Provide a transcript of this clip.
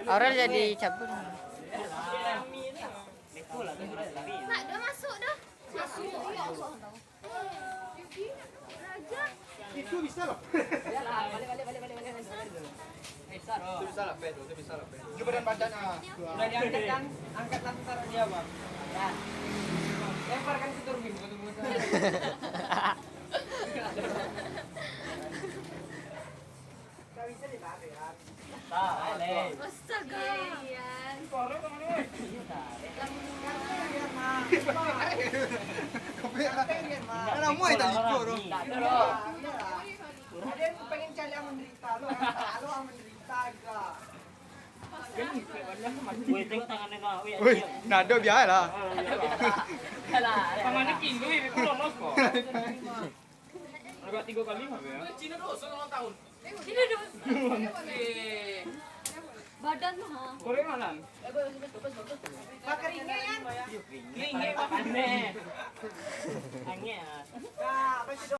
Aurel jadi cabut. Nak, dah masuk dah. Masuk. Ya Allah. Raja. Itu bisa lah. Itu bisa lah, Pedro. Itu bisa lah, Pedro. Coba dan bacanya. Udah diangkat kan? Angkat langsung taruh dia, Bang. Ya. Lemparkan ke turbin, betul-betul. Gak bisa ditarik ya. Astaga. Ian. Karena mau itu dikoro. Ada yang pengen cari yang menderita, lo yang menderita gak? Wih, tengok tangannya kau. Wih, nado biasa lah. Tangannya king, wih, aku lolos kok. Agak 3 kali mah ya. Cina dulu, ulang tahun. Ini dong. Badan tuh, ha. Korea mana? Bakar ringnya ya? Ringnya makannya. Angin. Nah, apa sih